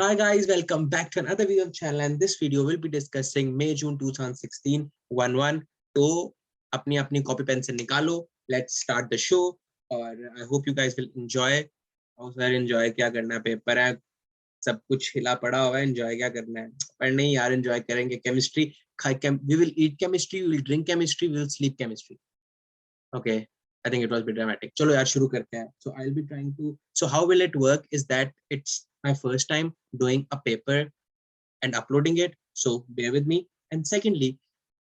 Hi guys, welcome back to another video of channel, and this video will be discussing May June 2016 1-1. तो अपनी अपनी copy pen से निकालो, let's start the show. और I hope you guys will enjoy. और sir enjoy क्या करना है, पेपर है, सब कुछ हिला पड़ा हुआ है, enjoy क्या करना है, पर नहीं यार enjoy करेंगे. Chemistry, we will eat chemistry, we will drink chemistry, we will sleep chemistry. Okay, I think it was a bit dramatic. चलो यार शुरू करते हैं. So I'll be trying to. So how will it work? Is that it's my first time doing a paper and uploading it. So bear with me. And secondly,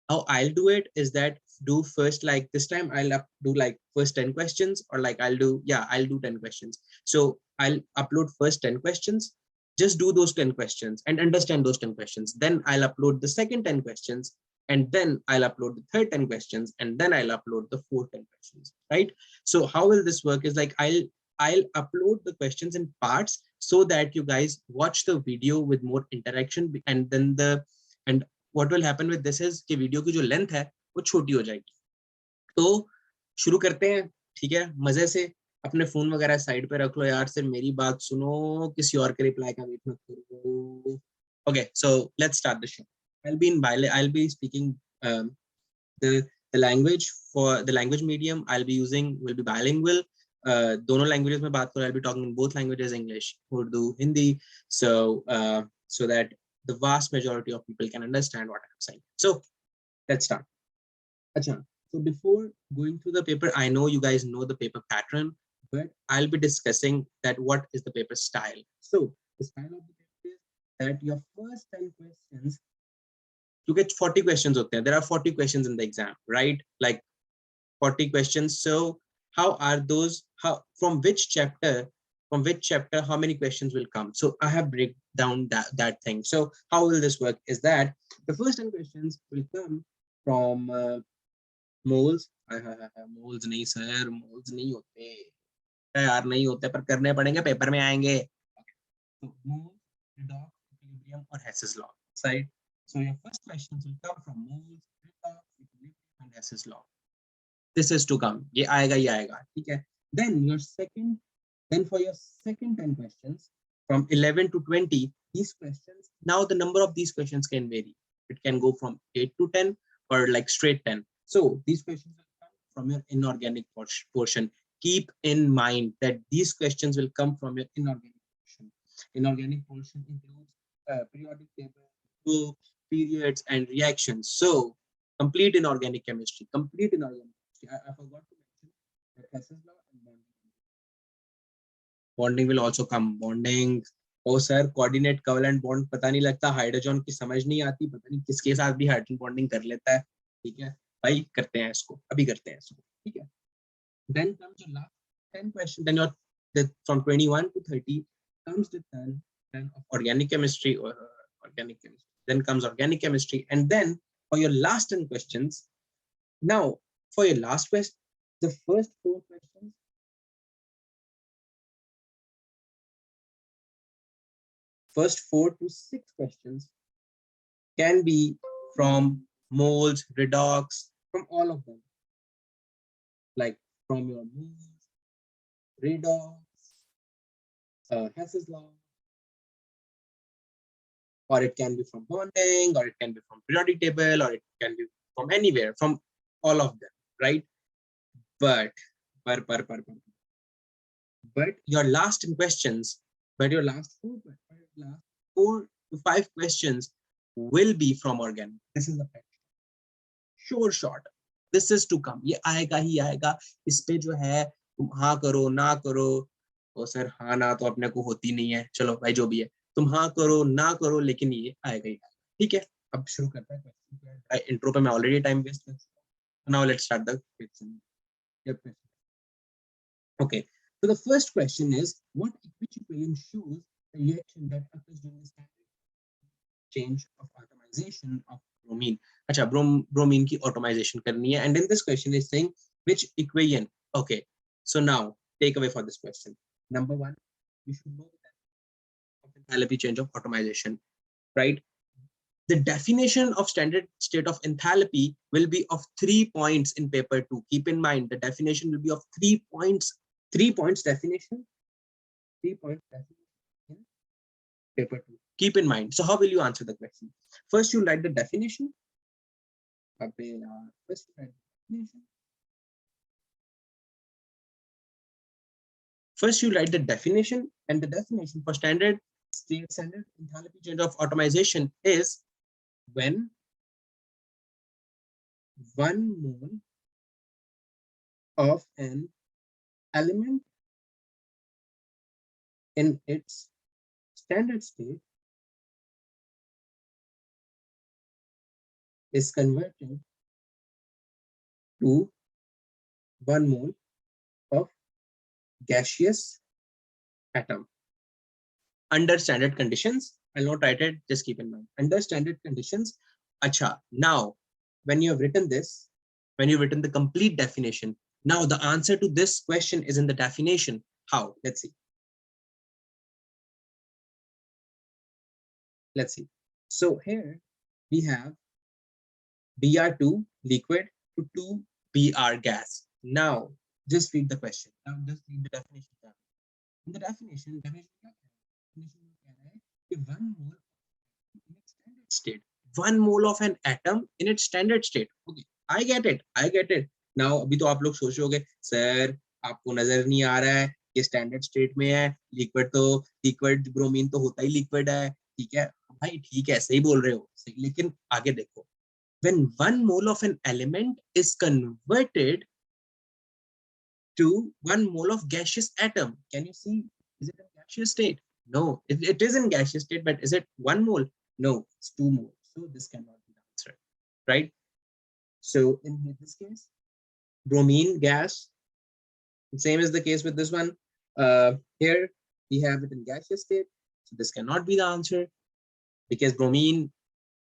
how I'll do it is that do first like this time I'll do like first 10 questions, or like I'll do 10 questions. So I'll upload first 10 questions. Just do those 10 questions and understand those 10 questions. Then I'll upload the second 10 questions, and then I'll upload the third 10 questions, and then I'll upload the fourth 10 questions, right? So how will this work is like I'll upload the questions in parts so that you guys watch the video with more interaction, and then and what will happen with this is कि video की जो length है वो छोटी हो जाएगी. तो शुरू करते हैं, ठीक है, मजे से. अपने फोन वगैरह साइड पे रख लो यार, सिर्फ मेरी बात सुनो, किसी और के रिप्लाई का वेट मत करो. Okay, so let's start the show. I'll be speaking the language. For the language medium I'll be using will be bilingual. दोनों languages में बात करूँ, I'll be talking in both languages, English, Urdu, Hindi, so that the vast majority of people can understand what I'm saying. So let's start. Acha, so before going through the paper, I know you guys know the paper pattern, but I'll be discussing that what is the paper style. So the style of the paper is that your first 10 questions, you get 40 questions out there. There are 40 questions in the exam, right? Like 40 questions. So how are those, from which chapter, how many questions will come? So I have break down that thing. So how will this work is that the first 10 questions will come from moles. Moles नहीं sir, moles नहीं होते यार, नहीं होते, पर करने पड़ेंगे, paper में आएंगे. So moles, redox, equilibrium और Hess's law, right? So your first questions will come from moles, redox, equilibrium and Hess's law. This is to come. ये आएगा, ठीक है. Then for your second 10 questions from 11 to 20, these questions, now the number of these questions can vary. It can go from 8 to 10 or like straight 10. So these questions will come from your inorganic portion. Keep in mind that these questions will come from your inorganic portion. Inorganic portion includes periodic table, periods and reactions. So complete inorganic chemistry. I forgot to mention that Hess's law and bonding will also come. Bonding, oh sir, coordinate covalent bond पता नहीं लगता, hydrogen की समझ नहीं आती, पता नहीं किसके साथ भी हाइड्रोजन बॉन्डिंग कर लेता है. ठीक है भाई, करते हैं इसको, अभी करते हैं इसको, ठीक है. Then comes your last 10 questions. Then from 21 to 30 comes the turn of organic chemistry or organic chemistry. Then comes organic chemistry, and then for your last 10 questions. Now for your last question, the first 4 questions, first 4 to 6 questions can be from moles, redox, from all of them, like from your moles, redox, Hess's law, or it can be from bonding, or it can be from periodic table, or it can be from anywhere, from all of them, right? But your last 10 questions, but your last 4 to 5 questions will be from organic. This is the fact. Sure shot. This is to come. ये आएगा ही आएगा. इस पे जो है तुम हाँ करो ना करो, तो सर हाँ ना तो अपने को होती नहीं है. चलो भाई जो भी है, तुम हाँ करो ना करो, लेकिन ये आएगा ही आएगा. ठीक है, अब शुरू करते हैं. इंट्रो पे मैं ऑलरेडी टाइम वेस्ट कर चुका हूं. Now let's start the question. Okay, so the first question is, which equation shows the reaction that occurs during the standard change of atomization of bromine? अच्छा, bromine की atomization करनी है, and then this question is saying which equation. Okay, so now take away for this question. Number 1, you should know that enthalpy change of atomization, right? The definition of standard state of enthalpy will be of 3 points in paper 2. Keep in mind, the definition will be of 3 points. 3 points definition. 3 points definition paper 2. Keep in mind. So how will you answer the question? First, you write the definition. First, you write the definition. First, you write the definition, and the definition for standard enthalpy change of atomization is when 1 mole of an element in its standard state is converted to 1 mole of gaseous atom under standard conditions. I'll not write it, just keep in mind. Under standard conditions. Acha, now, when you have written this, when you've written the complete definition, now the answer to this question is in the definition. How? Let's see. Let's see. So here we have Br2 liquid to 2 Br gas. Now, just read the question. Now, just read the definition. In the definition, one mole in its standard state. 1 mole of an atom in its standard state. Okay, I get it. I get it. Now, अभी तो आप लोग सोच रहे होगे, sir आपको नजर नहीं आ रहा है कि स्टैंडर्ड स्टेट में है, लिक्विड ब्रोमीन तो होता ही लिक्विड है, ठीक है भाई, ठीक है, सही बोल रहे हो, सही, लेकिन आगे देखो. When 1 mole of an element is converted to 1 mole of gaseous atom, can you see? Is it in gaseous state? No, it is in gaseous state, but is it 1 mole? No, it's 2 mole. So this cannot be the answer, right? So in this case, bromine gas, same is the case with this one. Here we have it in gaseous state. So this cannot be the answer because bromine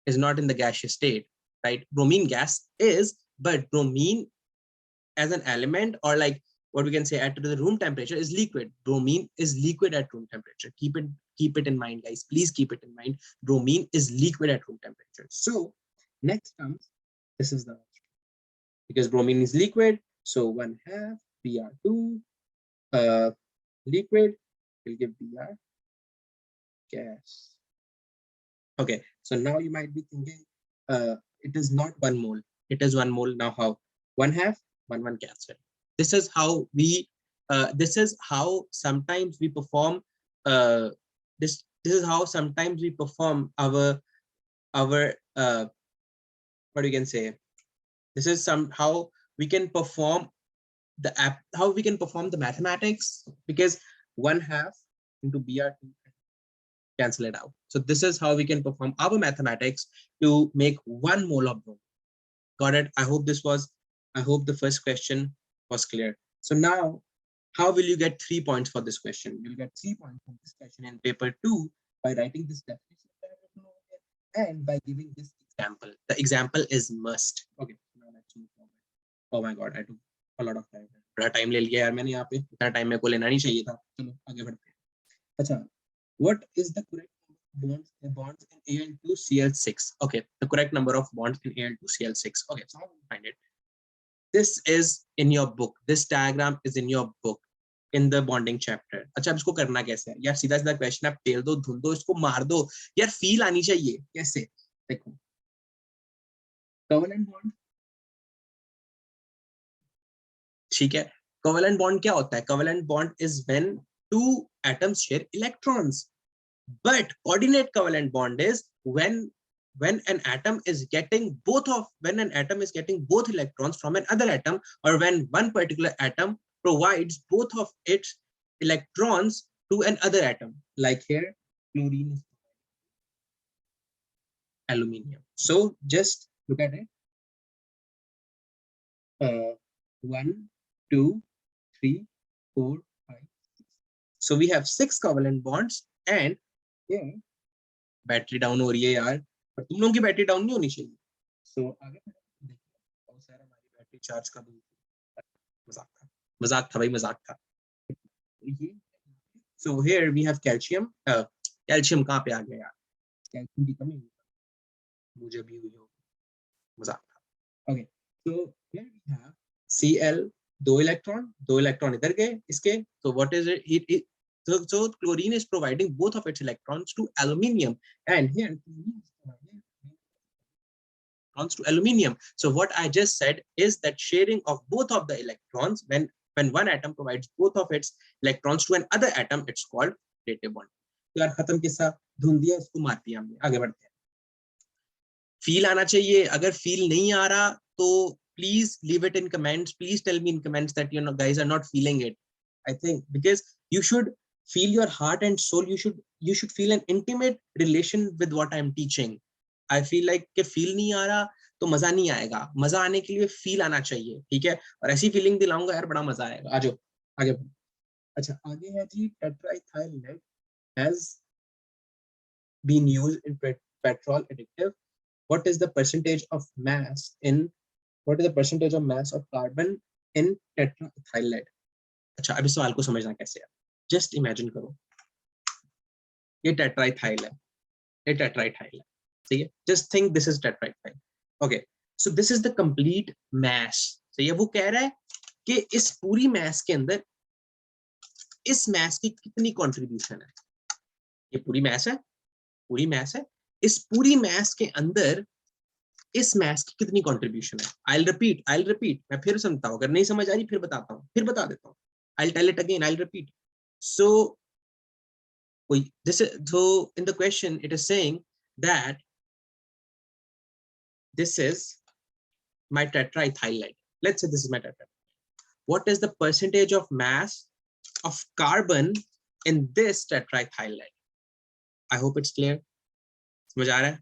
is not in the gaseous state, right? Bromine gas is, but bromine as an element, or like what we can say at the room temperature, is liquid. Bromine is liquid at room temperature. Keep it in mind, guys. Please keep it in mind. Bromine is liquid at room temperature. So next comes, this is the answer. Because bromine is liquid, so 1/2 Br2 liquid will give Br gas. Okay, so now you might be thinking, it is not 1 mole. It is 1 mole. Now how? 1/2 1 gas. This is how we. This is how sometimes we perform. This is how sometimes we perform our what you can say. This is how we can perform the mathematics, because 1/2 into Br2 cancel it out. So this is how we can perform our mathematics to make 1 mole of bromine. Got it? I hope the first question was clear. So now, how will you get 3 points for this question? You'll get 3 points from this question in paper 2 by writing this definition and by giving this example. The example is must. Okay, now let's move forward. Oh my god, I took a lot of time. बड़ा time ले लिया यार मैंने यहाँ पे, इतना time मेरे को लेना नहीं चाहिए था. चलो आगे बढ़ते हैं. अच्छा, what is the correct bonds in Al2Cl6? Okay, the correct number of bonds in Al2Cl6. Okay, so how do we find it? This is in your book. This diagram is in your book in the bonding chapter. अच्छा, अब इसको करना कैसे है यार? सीधा सीधा question, आप टेल दो, धुल दो, इसको मार दो यार, फील आनी चाहिए. कैसे? देखो, कोवेलेंट बॉन्ड, ठीक है. कोवेलेंट बॉन्ड क्या होता है? Covalent bond is when two atoms share electrons. But coordinate covalent bond is when an atom is getting both electrons from another atom, or when one particular atom provides both of its electrons to another atom. Like here, chlorine is aluminium. So just look at it. 1, 2, 3, 4, 5, 6. So we have 6 covalent bonds, and here battery down हो रही है यार, पर तुम लोगों की battery down नहीं होनी चाहिए. सो आगे देखिए, बहुत सारा हमारी बैटरी चार्ज कर दूं. मजाक था भाई, मजाक था. So here we have calcium. Calcium कहाँ पे आ गया यार? कैल्शियम की कमी मुझे भी हुई हो, मजाक था. Okay, so here we have Cl, 2 electron इधर गए इसके. तो what is it? So chlorine is providing both of its electrons to aluminium, and here chlorine is providing electrons to aluminium. So what I just said is that sharing of both of the electrons, when one atom provides both of its electrons to another atom, it's called dative bond. तो यार खत्म किस्सा, ढूंढ दिया, इसको मार दिया हमने, आगे बढ़ते हैं. फील आना चाहिए, अगर फील नहीं आ रहा तो please leave it in comments, please tell me in comments that you know guys are not feeling it. I think because you should feel your heart and soul, you should feel an intimate relation with what I'm teaching. I feel like कि feel नहीं आ रहा तो मजा नहीं आएगा, मजा आने के लिए feel आना चाहिए, ठीक है, और ऐसी feeling दिलाऊंगा यार, बड़ा मजा आएगा. आ जाओ आगे. अच्छा आगे है जी, tetraethyl lead has been used in petrol additive. What is the percentage of mass in carbon in tetraethyl lead? अच्छा अब इस सवाल को समझना कैसे है, जस्ट इमेजिन करो ये टेट्राइथाइल है, ये टेट्राइथाइल है, सही है, just think this is tetraethyl. Okay, so this is the complete mass. सही है, वो कह रहा है कि इस पूरी मैस के अंदर इस मैस की कितनी कंट्रीब्यूशन है. ये पूरी मैस है, पूरी मैस है, इस पूरी मैस के अंदर इस मैस की कितनी कंट्रीब्यूशन है. आई विल रिपीट, मैं फिर समझता हूं, अगर नहीं समझ आ रही फिर बताता हूं, फिर बता देता हूं. I'll tell it again, I'll repeat. So in the question it is saying that this is my tetraethyl lead. Let's say this is my tetraethyl. What is the percentage of mass of carbon in this tetraethyl lead? I hope it's clear. समझ आ रहा है,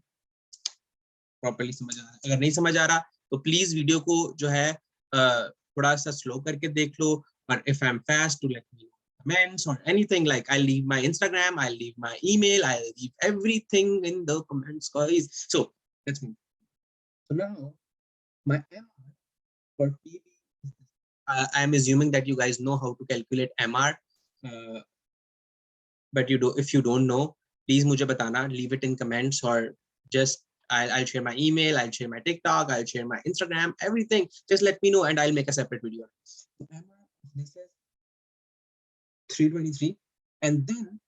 properly समझ आ रहा है. अगर नहीं समझ आ रहा तो प्लीज वीडियो को जो है थोड़ा सा स्लो करके देख लो. But if I'm fast, to let me know comments or anything, like I'll leave my Instagram, I'll leave my email, I'll leave everything in the comments, guys. So let's move. So now my MR for PV, I'm assuming that you guys know how to calculate MR, but if you don't know, please मुझे बताना, leave it in comments, or just I'll share my email, I'll share my TikTok, I'll share my Instagram, everything. Just let me know and I'll make a separate video. So MR, this is 323, and then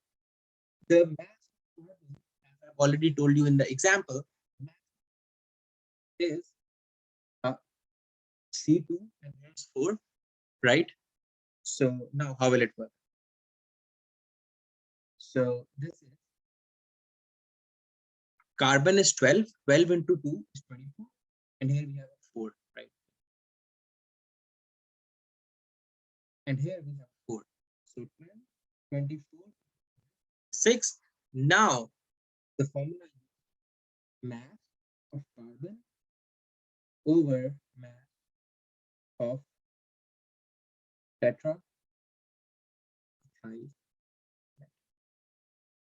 the mass, as I've already told you in the example, is C2 and S4, right? So now how will it work? So this is carbon is 12, 12 into 2 is 24, and here we have 4, right? And here we have 4. So 12, 24, 6. Now the formula is mass of carbon over mass of tetraethyl.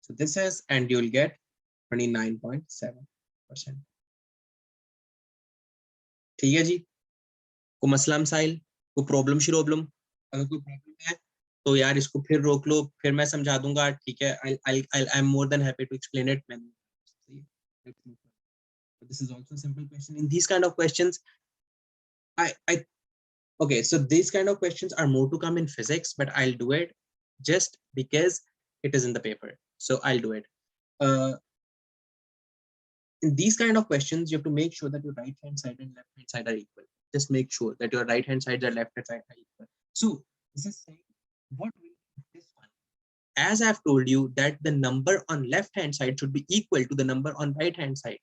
So this is, and you'll get 29.7%. ठीक है जी, को मसला मसाइल, को problem शिरोब्लम, अगर कोई problem है तो यार इसको फिर रोक लो, फिर मैं समझा दूंगा, ठीक है. I'm more than happy to explain it. This is also a simple question. In these kind of questions, okay, so these kind of questions are more to come in physics, but I'll do it just because it is in the paper. So I'll do it. In these kind of questions, you have to make sure that your right hand side and left hand side are equal. Just make sure that your right hand side and left hand side are equal. So this is saying, what will this one? As I've told you that the number on left hand side should be equal to the number on right hand side.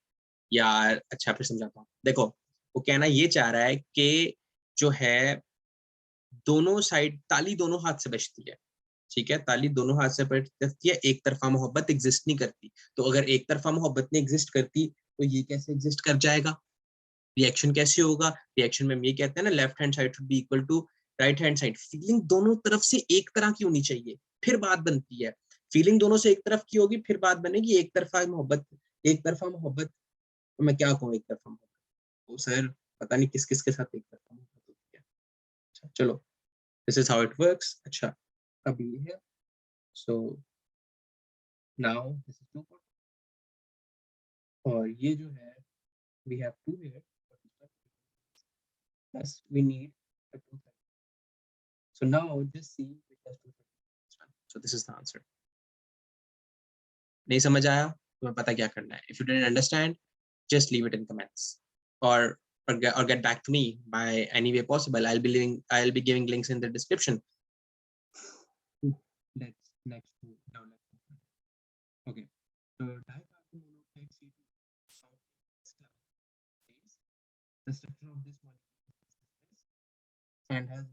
यार अच्छा फिर समझाता हूँ. देखो वो कहना ये चाह रहा है कि जो है दोनों साइड, ताली दोनों हाथ से बजती है, ठीक है, ताली दोनों हाथ से बजती है, एक तरफा मोहब्बत एग्जिस्ट नहीं करती. तो अगर एक तरफा मोहब्बत नहीं एग्जिस्ट करती तो ये कैसे एग्जिस्ट कर जाएगा, रिएक्शन कैसे होगा. रिएक्शन में हम ये कहते हैं ना, left hand side should be equal to right hand side. Feeling दोनों तरफ से एक तरह की होनी चाहिए, फिर बात बनती है. फीलिंग दोनों से एक तरफ की होगी, फिर बात बनेगी एक तरफा मोहब्बत. एक तरफा मोहब्बत तो मैं क्या कहूँ, एक तरफा मोहब्बत तो सर पता नहीं किस किस के साथ एक तरफा मोहब्बत होती है. अच्छा चलो, this is how it works. अच्छा अब ये है, सो नाउ दिस इज 2, और ये जो है we have 2 here, plus we need a 2. So now just see which has 2. So this is the answer. नहीं समझ आया तुम्हें पता क्या करना है. If you didn't understand, just leave it in comments or get back to me by any way possible. I'll be giving links in the description. Let's now okay. So dicarbon monoxide CO2 the structure of this molecule and has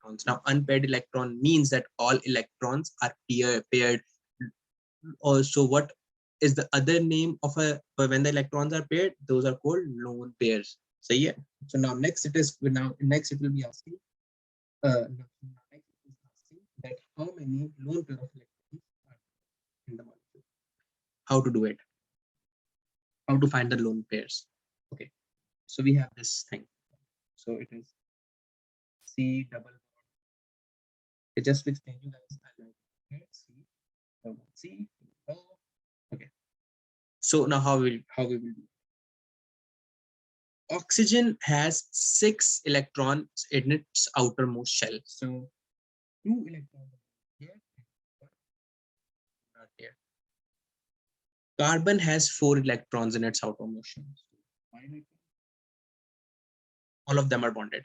electrons. Now unpaired electron means that all electrons are paired. Also, what is the other name of a when the electrons are paired? Those are called lone pairs. So yeah. So now next it will be asking that how many lone pair of electrons are in the molecule. How to do it? How to find the lone pairs? Okay. So we have this thing. So it is C double. It just to explain you guys. C double C. Okay. So now how we will do? Oxygen has 6 electrons in its outermost shell. So 2 electrons here, not here. Carbon has 4 electrons in its outermost shell. All of them are bonded.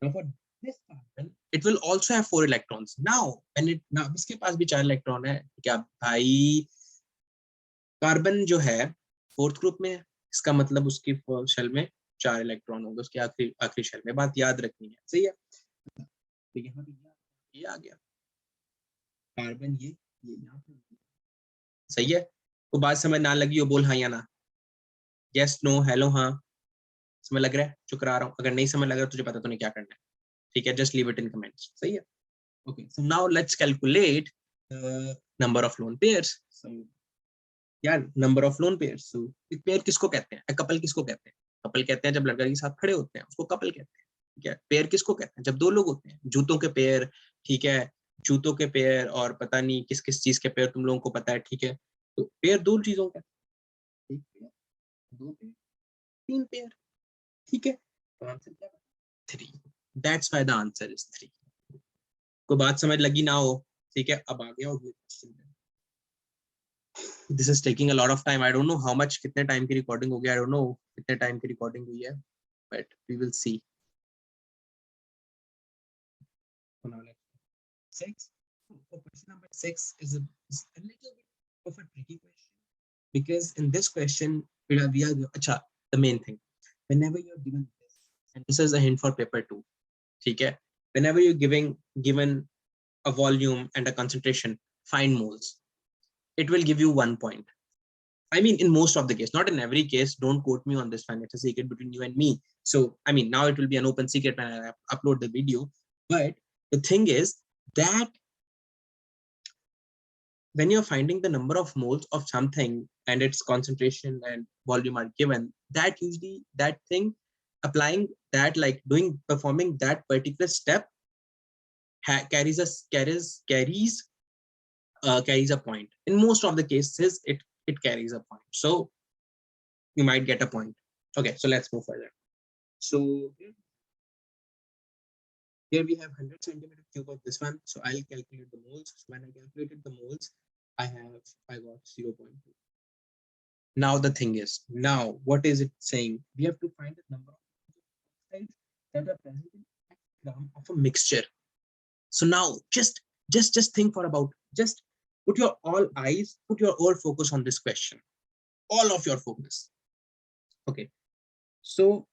Now for this carbon, it will also have 4 electrons. Now इसके पास भी 4 electron है. क्या भाई carbon जो है 4th group में है, इसका मतलब उसकी शेल में 4 इलेक्ट्रॉन होंगे उसके आखिरी शेल में. बात याद रखनी है. सही है. तो यहाँ पे ये आ गया कार्बन, ये यहाँ पे. सही है. तो बात समझ ना लगी हो बोल हाँ या ना. यस नो हेलो हाँ. समझ लग रहा है? चुकरा रहा हूँ. अगर नहीं समझ लग रहा तुझे पता तो नहीं क्या करना है. ठीक है. Just leave it in comments. सही है. Okay. So now let's calculate number of lone pairs. यार number of lone pairs. So pair किसको कहते हैं? कपल किसको कहते हैं? कपल कहते हैं जब लड़का के साथ खड़े होते हैं, उसको कपल कहते हैं. ठीक है. पेयर किसको कहते हैं? जब दो लोग होते हैं. जूतों के पेयर. ठीक है. जूतों के पेयर और पता नहीं किस किस चीज के पेयर तुम लोगों को पता है. ठीक है. तो पेयर दो चीजों का. एक पेयर, दो पेयर, तीन पेयर. ठीक है. तो आंसर क्या है? 3. That's why the answer is 3. कोई बात समझ लगी ना हो? ठीक है. अब आ गया अगले question. This is taking a lot of time. I don't know how much कितने टाइम की रिकॉर्डिंग हो गया. I don't know कितने टाइम की रिकॉर्डिंग हुई है, but we will see. So now let's 6. So question number 6 is a little bit of a tricky question because in this question we are अच्छा the main thing. Whenever you're given this, and this is a hint for paper 2. ठीक है. Whenever you're given a volume and a concentration, find moles. It will give you 1 point. I mean, in most of the case, not in every case. Don't quote me on this one. It's a secret between you and me. So, I mean, now it will be an open secret when I upload the video. But the thing is that when you're finding the number of moles of something and its concentration and volume are given, that usually that thing applying that, like performing that particular step carries a point. In most of the cases, it carries a point. So you might get a point. Okay, so let's move further. So here we have 100 centimeter cube of this one. So I'll calculate the moles. So when I calculated the moles, I got 0.2. Now the thing is, now what is it saying? We have to find the number of oxides that are present in a gram of a mixture. So now just think for about, just put your all focus on this question. All of your focus. Okay. So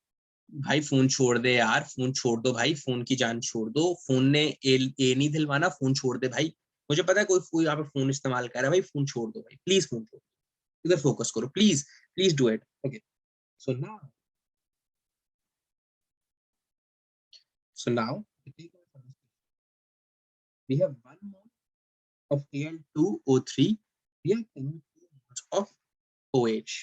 भाई phone छोड़ दे यार. Phone छोड़ दो भाई. Phone की जान छोड़ दो. फोन ने ए नहीं दिलवाना. फोन छोड़ दे भाई. मुझे पता है कोई यहाँ पे फोन इस्तेमाल कर रहा है. भाई फोन छोड़ दो भाई. प्लीज फोन छोड़ दो. इधर फोकस करो. Please do it. Okay. So now we have 1 mole of Al2O3 reacting with 2 moles of OH.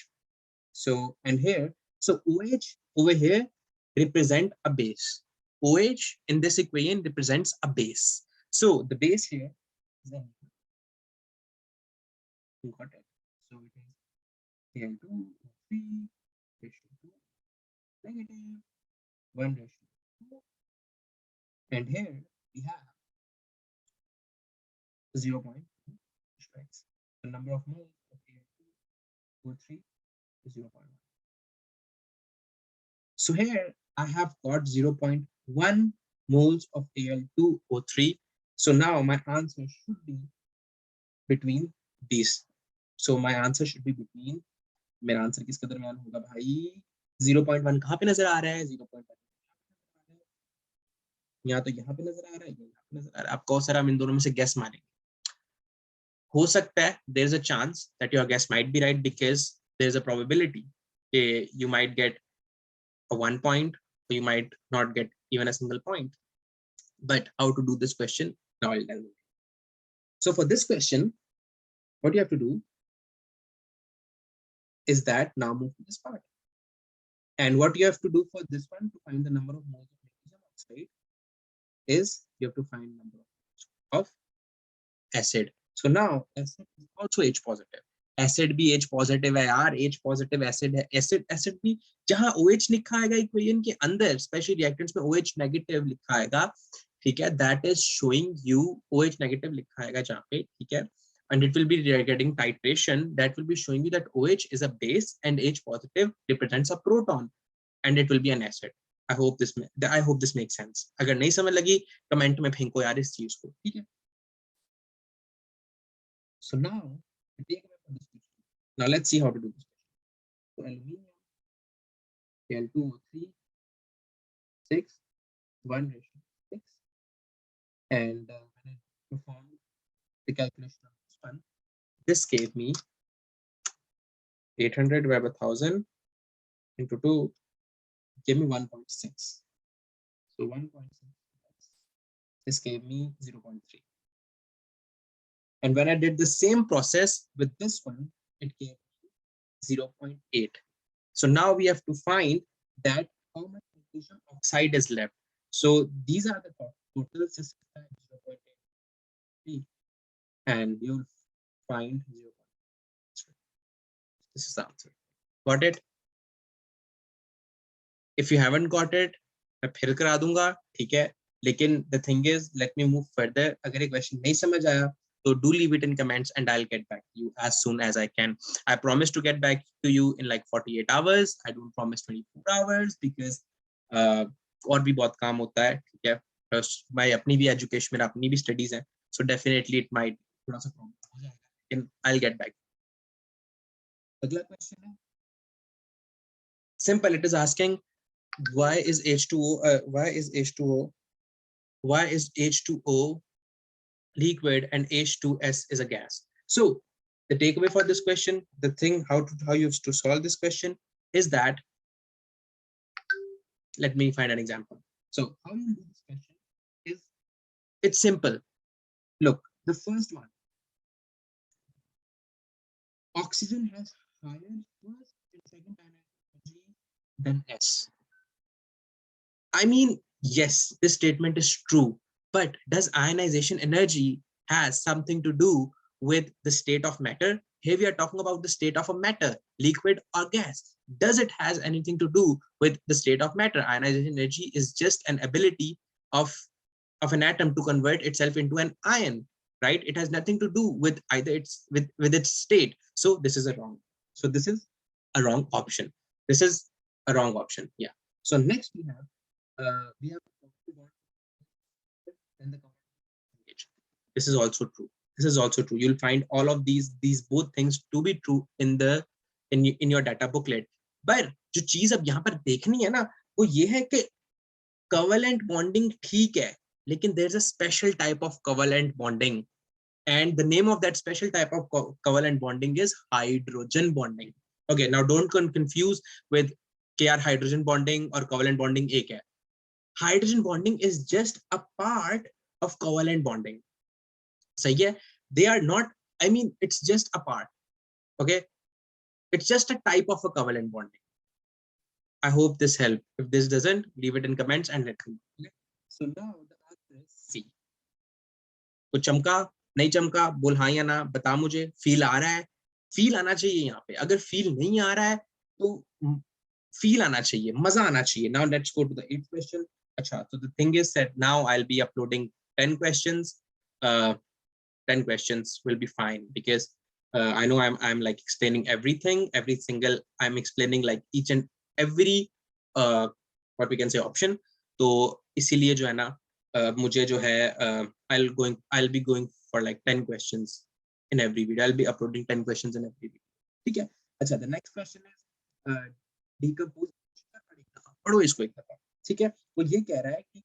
So and here, so OH over here represent a base. OH in this equation represents a base. So the base here is the got it. So it is Al2O3 ratio 2 negative 1 ratio 2. And here we have 0.2 strikes. The number of moles of Al2O3 is 0.1. So here I have got 0.1 moles of Al2O3. So now my answer should be between these. So my answer should be between, मेरा answer किसके दरमियान होगा भाई? 0.1 कहाँ पे नजर आ रहा है? 0.1 या तो यहाँ पे नजर आ रहा है, यहाँ पे नजर आ रहा है। आपको सर हम इन दोनों में से गेस मारेंगे। हो सकता है there is a chance that your guess might be right because there is a probability you might get a 1 point or you might not get even a single point. But how to do this question? Now I'll tell you. So for this question, what you have to do is that now move to this part. And what you have to do for this one to find the number of moles of magnesium oxide is you have to find number of acid. So now acid is also H positive. Acid भी H positive है यार, H positive acid है. Acid भी जहाँ OH लिखा आएगा equation के अंदर, स्पेशली रिएक्टेंट्स में OH नेगेटिव लिखा आएगा, ठीक है, that is showing you OH negative लिखा आएगा जहाँ पे, ठीक है, and it will be getting titration that will be showing you that OH is a base and H positive represents a proton and it will be an acid. I hope this makes sense. अगर नहीं समझ लगी comment में फेंको यार इस चीज को, ठीक है. So now take away from this question. Now let's see how to do this. So aluminium Al2O3 6 1:6, and when I performed the calculation of this one, this gave me 800 divided by 1000 into 2 gave me 1.6. So 1.6, this gave me 0.3. And when I did the same process with this one, it gave me 0.8. So now we have to find that how much magnesium oxide is left. So these are the total system 0.8, and you'll find 0.3. This is the answer. Got it? If you haven't got it, मैं फिर करा दूंगा, ठीक है. लेकिन the thing is, let me move further. अगर एक question नहीं समझ आया, so do leave it in comments and I'll get back to you as soon as I can. I promise to get back to you in like 48 hours. I don't promise 24 hours because और भी बहुत काम होता है, ठीक है. मैं अपनी भी education, मेरा अपनी भी studies है, so definitely it might थोड़ा सा problem हो जाएगा, लेकिन I'll get back. अगला question है simple. It is asking why is H2O liquid and H2S is a gas. So the takeaway for this question, the thing how you have to solve this question is that, let me find an example. So how you do this question is, it's simple. Look, the first one, oxygen has higher first and second energy than S. I mean, yes, this statement is true, but does ionization energy has something to do with the state of matter? Here we are talking about the state of a matter, liquid or gas. Does it has anything to do with the state of matter? Ionization energy is just an ability of an atom to convert itself into an ion, right? It has nothing to do with either its with its state. So this is a wrong. So this is a wrong option. This is a wrong option. Yeah. So next we have and the this is also true. This is also true. You'll find all of these both things to be true in your data booklet. But जो चीज अब यहाँ पर देखनी है ना, वो ये है कि covalent bonding ठीक है, लेकिन there's a special type of covalent bonding, and the name of that special type of covalent bonding is hydrogen bonding. Okay, now don't confuse with KR hydrogen bonding or covalent bonding एक है. Hydrogen bonding is just a part of covalent bonding. So yeah, they are not, I mean, it's just a part. Okay, it's just a type of a covalent bonding. I hope this helped. If this doesn't, leave it in comments and let me know. Okay? So now the answer is C. तो चमका नहीं चमका, बोल हाँ या ना, बता मुझे. फील आ रहा है, फील आना चाहिए यहाँ पे. अगर फील नहीं आ रहा है तो फील आना चाहिए, मजा आना चाहिए. Now let's go to the 8th question. अच्छा, so the thing is that now I'll be uploading 10 questions. 10 questions will be fine, because I know I'm like explaining everything, every single, I'm explaining like each and every what we can say option. तो इसीलिए जो है ना मुझे जो है I'll be going for like 10 questions in every video. I'll be uploading 10 questions in every video. ठीक है? अच्छा, the next question is decompose. पढ़ो इसको एक दफा, ठीक है? वो ये कह रहा है कि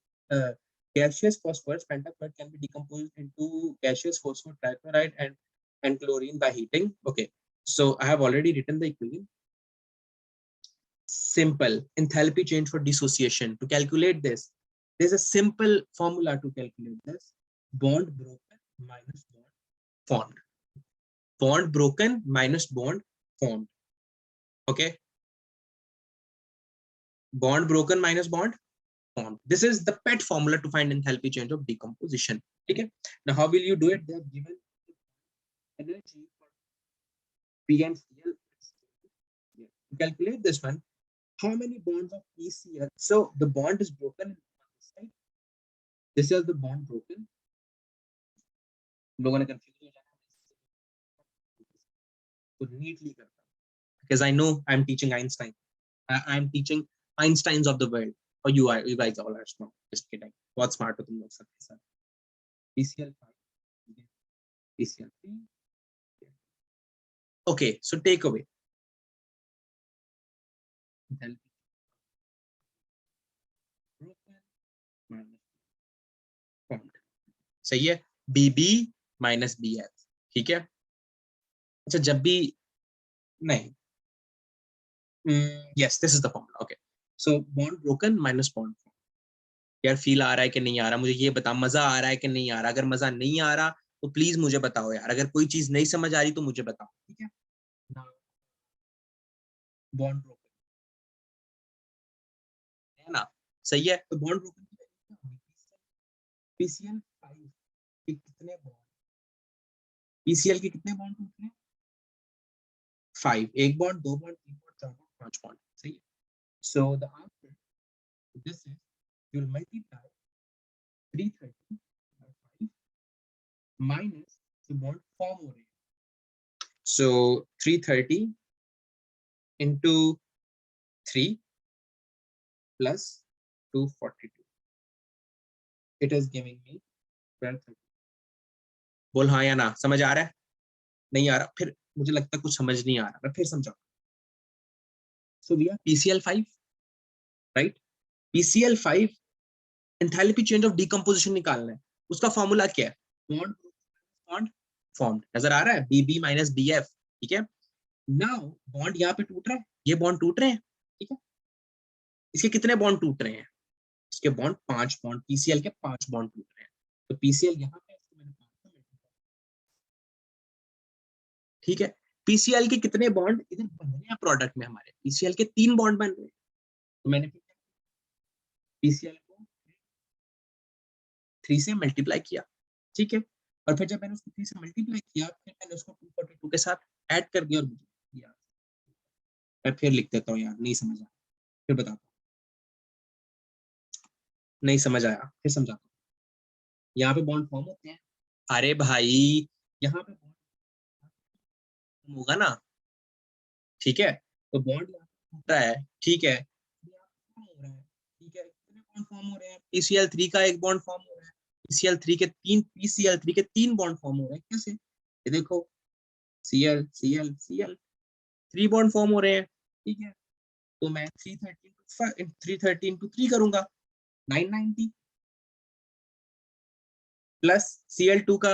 gaseous phosphorus pentachloride can be decomposed into gaseous phosphor trichloride and chlorine by heating. Okay, so I have already written the equation. Simple enthalpy change for dissociation. To calculate this, there's a simple formula to calculate this. Bond broken minus bond formed. Bond broken minus bond formed. Okay, bond broken minus bond formed. This is the PET formula to find enthalpy change of decomposition. Okay, now how will you do it? They have given energy for P and Cl. To calculate this one, how many bonds of PCl? So the bond is broken on this side. This is the bond broken. लोगों ने confuse हो जाना, तो neatly करता, because I know I'm teaching Einstein. I'm teaching Einsteins of the world. Or you guys all are smart. Just kidding. बहुत smart हो तुम लोग सबके साथ. PCl5, PCl3. Okay, so take away. सही है, BB minus BF. ठीक है? अच्छा, जब भी नहीं, yes, this is the formula. Okay, so bond broken minus bond formed. यार फील आ रहा है कि नहीं आ रहा, मुझे ये बता, मजा आ रहा है कि नहीं आ रहा? अगर मजा नहीं आ रहा तो प्लीज मुझे बताओ यार, अगर कोई चीज नहीं समझ आ रही तो मुझे बताओ, ठीक है? बॉन्ड ब्रोकन है ना, सही है? तो बॉन्ड ब्रोकन PCl5 के कितने बॉन्ड, PCl के कितने बॉन्ड टूटने? 5. एक बॉन्ड, दो बॉन्ड, तीन बॉन्ड, चार बॉन्ड, पांच बॉन्ड. सही है? So the answer this is, you will multiply 330 by 5 minus जो बॉन्ड फॉर्म हो रहे हैं. सो 330 into 3 plus 242. It is giving me 1230. बोल हाँ या ना, समझ आ रहा है? नहीं आ रहा? फिर मुझे लगता है कुछ समझ नहीं आ रहा, मैं फिर समझाऊं. So we have PCl5, right? PCl5 enthalpy change of decomposition निकालना है. उसका फॉर्मूला क्या है? Bond bond formed. नजर आ रहा है? BB minus BF. ठीक है? Now बॉन्ड यहाँ पे टूट रहा है, ये बॉन्ड टूट रहे हैं, ठीक है? इसके कितने बॉन्ड टूट रहे हैं? इसके बॉन्ड 5 बॉन्ड, PCl के 5 बॉन्ड टूट रहे हैं. तो PCl यहाँ पे, ठीक है? PCl के कितने बॉन्ड इधर बन रहे हैं प्रोडक्ट में? हमारे PCl के 3 बॉन्ड बन रहे हैं. तो मैंने PCl को 3 से मल्टीप्लाई किया, ठीक है? और फिर जब मैंने उसको 3 से मल्टीप्लाई किया, फिर मैंने उसको 242 के साथ ऐड कर दिया और मुझे दिया. मैं फिर लिख देता हूँ यार, नहीं समझ आया, फिर बताता हूँ. नहीं समझ आया, फिर समझाता हूँ. यहाँ पे बॉन्ड फॉर्म होते हैं. अरे भाई, यहाँ पे बॉन्ड होगा ना, ठीक है? तो बॉन्ड टूट रहा है, ठीक है? ठीक है, कितने बॉन्ड फॉर्म हो रहे हैं? PCl3 का एक बॉन्ड फॉर्म हो रहा है, PCl3 के तीन बॉन्ड फॉर्म हो रहे हैं. कैसे? ये देखो, Cl Cl Cl 3 bond form हो रहे हैं, ठीक है? तो मैं 330 into 3 करूंगा, 990 प्लस Cl2 का,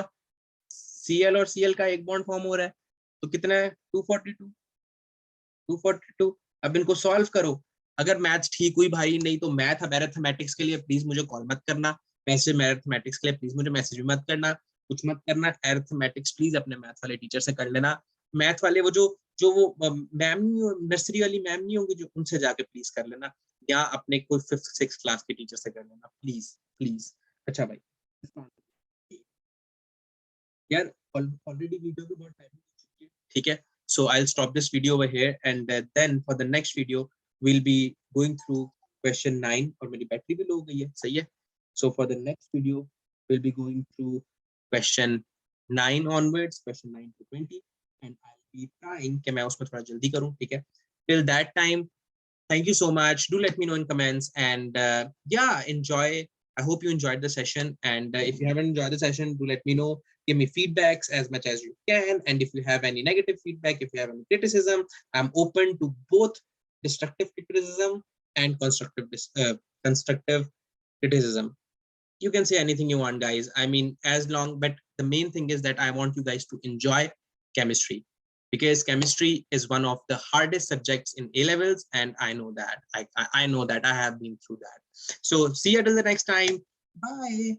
Cl और Cl का एक बॉन्ड फॉर्म हो रहा है, तो कितना है? 242. अब इनको सॉल्व करो. अगर मैथ्स ठीक हुई भाई, नहीं तो मैथ अब अरिथमेटिक्स के लिए प्लीज मुझे कॉल मत करना, वैसे मैथमेटिक्स के लिए प्लीज मुझे मैसेज भी मत करना, कुछ मत करना. अरिथमेटिक्स प्लीज अपने मैथ वाले टीचर से कर लेना. मैथ वाले वो जो वो मैम, नर्सरी वाली मैम नहीं होंगी जो, उनसे जाके प्लीज कर लेना, या अपने कोई 5th 6th क्लास के टीचर से कर लेना, प्लीज प्लीज. अच्छा भाई, यार ऑलरेडी वीडियो को बहुत टाइम, ठीक है? So I'll stop this video over here, and then for the next video we'll be going through question 9. और मेरी बैटरी भी लो हो गई है, सही है? So for the next video we'll be going through question 9 onwards, question 9 to 20, and I'll be trying कि मैं उसमें थोड़ा जल्दी करूं, ठीक है? Till that time, thank you so much. Do let me know in comments, and yeah, enjoy. I hope you enjoyed the session, and if you haven't enjoyed the session, do let me know. Give me feedbacks as much as you can, and if you have any negative feedback, if you have any criticism, I'm open to both destructive criticism and constructive criticism. You can say anything you want, guys. I mean, as long, but the main thing is that I want you guys to enjoy chemistry, because chemistry is one of the hardest subjects in A levels, and I know that. I know that I have been through that. So see you till the next time. Bye.